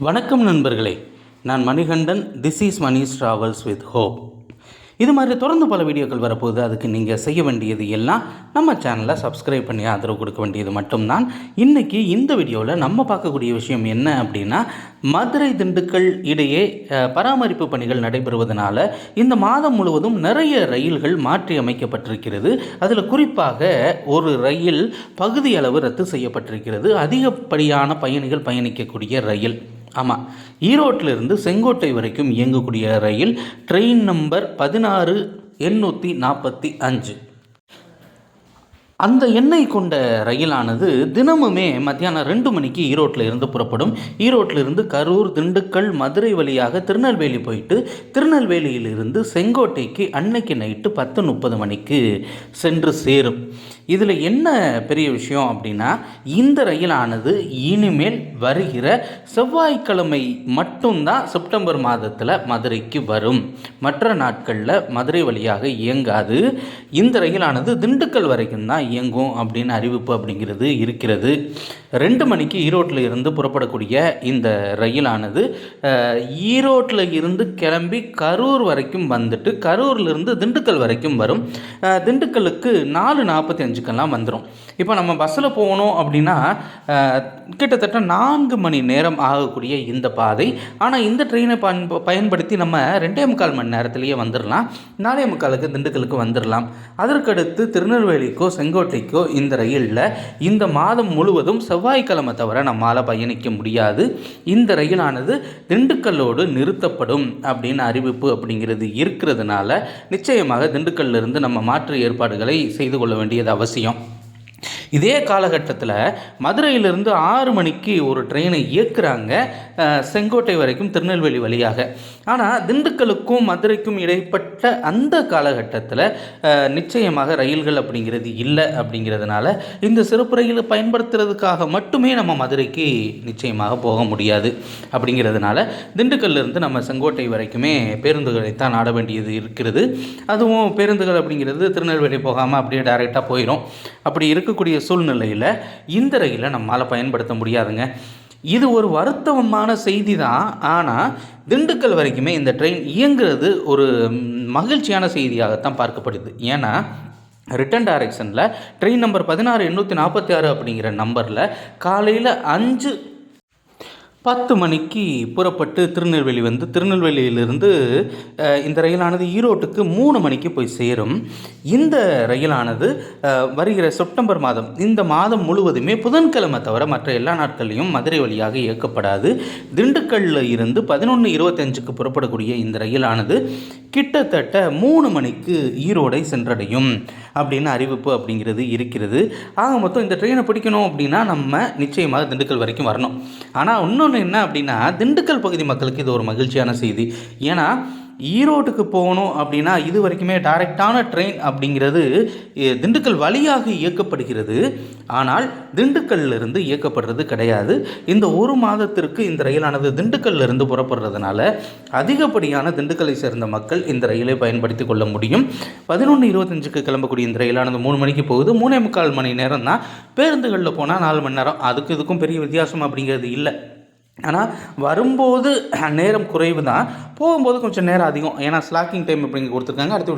வணக்கம் நண்பர்களே, நான் Manikandan. This is Mani's travels with hope. இது மாதிரி தொடர்ந்து பல வீடியோக்கள் வரப்போகுது. அதுக்கு நீங்கள் செய்ய வேண்டியது எல்லாம் நம்ம சேனலை சப்ஸ்கிரைப் பண்ணி ஆதரவு கொடுக்க வேண்டியது மட்டும்தான். இன்றைக்கி இந்த வீடியோவில் நம்ம பார்க்கக்கூடிய விஷயம் என்ன அப்படின்னா, மதுரை திண்டுக்கல் இடையே பராமரிப்பு பணிகள் நடைபெறுவதனால இந்த மாதம் முழுவதும் நிறைய ரயில்கள் மாற்றி அமைக்கப்பட்டிருக்கிறது. அதில் குறிப்பாக ஒரு ரயில் பகுதியளவு ரத்து செய்யப்பட்டிருக்கிறது. அதிகப்படியான பயணிகள் பயணிக்கக்கூடிய ரயில். ஆமாம், ஈரோட்டிலிருந்து செங்கோட்டை வரைக்கும் இயங்கக்கூடிய ரயில் ட்ரெயின் நம்பர் 16845. அந்த எண்ணெய் கொண்ட ரயிலானது தினமுமே மத்தியானம் 2 மணிக்கு ஈரோட்டில் இருந்து புறப்படும். ஈரோட்டிலிருந்து கரூர், திண்டுக்கல், மதுரை வழியாக திருநெல்வேலி போயிட்டு திருநெல்வேலியிலிருந்து செங்கோட்டைக்கு அன்னைக்கு நைட்டு 10:30 மணிக்கு சென்று சேரும். இதில் என்ன பெரிய விஷயம் அப்படின்னா, இந்த ரயிலானது இனிமேல் வருகிற செவ்வாய்க்கிழமை மட்டும்தான் செப்டம்பர் மாதத்தில் மதுரைக்கு வரும். மற்ற நாட்களில் மதுரை வழியாக இயங்காது. இந்த ரயிலானது திண்டுக்கல் வரைக்கும் தான் இயங்கும் அப்படின்னு அறிவிப்பு அப்படிங்கிறது இருக்கிறது. 2 மணிக்கு ஈரோட்டில் இருந்து புறப்படக்கூடிய இந்த ரயிலானது ஈரோட்டில் இருந்து கிளம்பி கரூர் வரைக்கும் வந்துட்டு கரூர்லேருந்து திண்டுக்கல் வரைக்கும் வரும். திண்டுக்கலுக்கு 4:45 வந்துடும். இப்போ நம்ம பஸ்ஸில் போகணும் அப்படின்னா கிட்டத்தட்ட 4 மணி நேரம் ஆகக்கூடிய இந்த பாதை. ஆனால் இந்த ட்ரெயினை பயன்படுத்தி நம்ம 2.25 மணி நேரத்திலேயே வந்துடலாம். 4:45க்கு திண்டுக்கலுக்கு வந்துடலாம். அதற்கடுத்து திருநெல்வேலிக்கோ செங்கோட்டைக்கோ இந்த ரயிலில் இந்த மாதம் முழுவதும் செவ்வாய்க்கிழமை தவிர நம்மால் பயணிக்க முடியாது. இந்த ரயிலானது திண்டுக்கல்லோடு நிறுத்தப்படும் அப்படின்னு அறிவிப்பு அப்படிங்கிறது இருக்கிறதுனால நிச்சயமாக திண்டுக்கல்லிருந்து நம்ம மாற்று ஏற்பாடுகளை செய்து கொள்ள வேண்டியது அவசியம். இதே காலகட்டத்தில் மதுரையிலிருந்து 6 மணிக்கு ஒரு ட்ரெயினை இயக்குறாங்க செங்கோட்டை வரைக்கும் திருநெல்வேலி வழியாக. ஆனால் திண்டுக்கலுக்கும் மதுரைக்கும் இடைப்பட்ட அந்த காலகட்டத்தில் நிச்சயமாக ரயில்கள் அப்படிங்கிறது இல்லை. அப்படிங்கிறதுனால இந்த சிறப்பு ரயிலை பயன்படுத்துறதுக்காக மட்டுமே நம்ம மதுரைக்கு நிச்சயமாக போக முடியாது. அப்படிங்கிறதுனால திண்டுக்கல்லிருந்து நம்ம செங்கோட்டை வரைக்குமே பேருந்துகளைத்தான் நாட வேண்டியது இருக்கிறது. அதுவும் பேருந்துகள் அப்படிங்கிறது திருநெல்வேலி போகாமல் அப்படியே டைரெக்டாக போயிடும். அப்படி இருக்கக்கூடிய சூழ்நிலையில் இந்த ரயிலை நம்மால் பயன்படுத்த முடியாதுங்க. இது ஒரு வருத்தமான செய்தி தான். ஆனால் திண்டுக்கல் வரைக்குமே இந்த ட்ரெயின் இயங்குறது ஒரு மகிழ்ச்சியான செய்தியாகத்தான் பார்க்கப்படுது. ஏன்னா ரிட்டன் டைரக்ஷனில் ட்ரெயின் நம்பர் 16846 அப்படிங்கிற நம்பரில் காலையில் 5:10 மணிக்கு புறப்பட்டு திருநெல்வேலி வந்து திருநெல்வேலியிலிருந்து இந்த ரயிலானது ஈரோட்டுக்கு 3 மணிக்கு போய் சேரும். இந்த ரயிலானது வருகிற செப்டம்பர் மாதம், இந்த மாதம் முழுவதுமே புதன்கிழமை தவிர மற்ற எல்லா நாட்களையும் மதுரை வழியாக இயக்கப்படாது. திண்டுக்கல்லில் இருந்து 11:25க்கு புறப்படக்கூடிய இந்த ரயிலானது கிட்டத்தட்ட 3 மணிக்கு ஈரோடை சென்றடையும் அப்படின்னு அறிவிப்பு அப்படிங்கிறது இருக்கிறது. ஆக மொத்தம் இந்த ட்ரெயினை பிடிக்கணும் அப்படின்னா நம்ம நிச்சயமாக திண்டுக்கல் வரைக்கும் வரணும். ஆனால் இன்னொன்று என்ன அப்படின்னா, திண்டுக்கல் பகுதி மக்களுக்கு இது ஒரு மகிழ்ச்சியான செய்தி. ஏன்னா ஈரோட்டுக்கு போகணும் அப்படின்னா இது வரைக்குமே டைரெக்டான ட்ரெயின் அப்படிங்கிறது திண்டுக்கல் வழியாக இயக்கப்படுகிறது. ஆனால் திண்டுக்கல்லிருந்து இயக்கப்படுறது கிடையாது. இந்த ஒரு மாதத்திற்கு இந்த ரயிலானது திண்டுக்கல்லிருந்து புறப்படுறதுனால அதிகப்படியான திண்டுக்கலை சேர்ந்த மக்கள் இந்த ரயிலை பயன்படுத்தி கொள்ள முடியும். 11:25க்கு கிளம்பக்கூடிய இந்த ரயிலானது 3 மணிக்கு போகுது. 3.25 மணி நேரம் தான். பேருந்துகளில் போனால் 4 மணி நேரம். அதுக்கு இதுக்கும் பெரிய வித்தியாசம் அப்படிங்கிறது இல்லை. ஆனால் வரும்போது நேரம் குறைவு தான், போகும்போது கொஞ்சம் நேரம் அதிகம். ஏன்னா ஸ்லாக்கிங் டைம் அப்படிங்க கொடுத்துருக்காங்க. அடுத்து